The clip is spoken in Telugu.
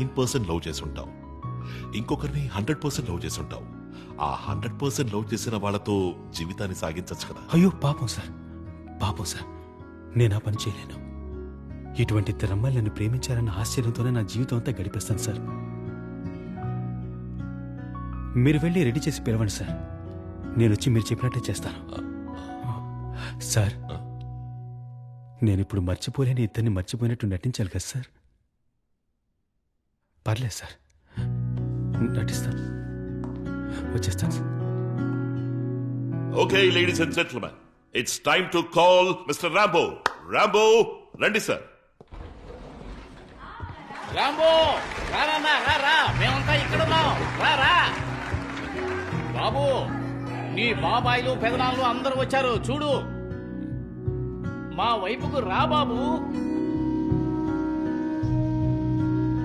9% లవ్ చేసి ఉంటావు, ఇంకొకరిని 100% లవ్ చేసి ఉంటావు. ఆ 100% లవ్ చేసిన వాళ్ళతో జీవితాన్ని సాగించచ్చు కదా. అయ్యో పాపం సార్, పాపం సార్, నేను ఆ పని చేయలేను. ఇటువంటి ఇద్దరు అమ్మాయిలు నన్ను ప్రేమించారన్న ఆశ్చర్యంతోనే నా జీవితం అంతా గడిపేస్తాను సార్. మీరు వెళ్ళి రెడీ చేసి పిలవండి సార్, నేను వచ్చి మీరు చెప్పినట్టే చేస్తాను. సార్, నేను ఇప్పుడు మర్చిపోలేని ఇద్దరిని మర్చిపోయినట్టు నటించాలి కదా సార్. పర్లేదు సార్, నటిస్తాను, వచ్చేస్తాను sir. Okay ladies and gentlemen, it's time to call mister Rambo. Rambo, రండి సార్. రాంబో, రానా రా, మేమంతా ఇక్కడ ఉన్నాం, రా. బాబు, నీ బాబాయిలు పెదనాళ్ళు అందరూ వచ్చారు చూడు. మా వైపుకు రా బాబు.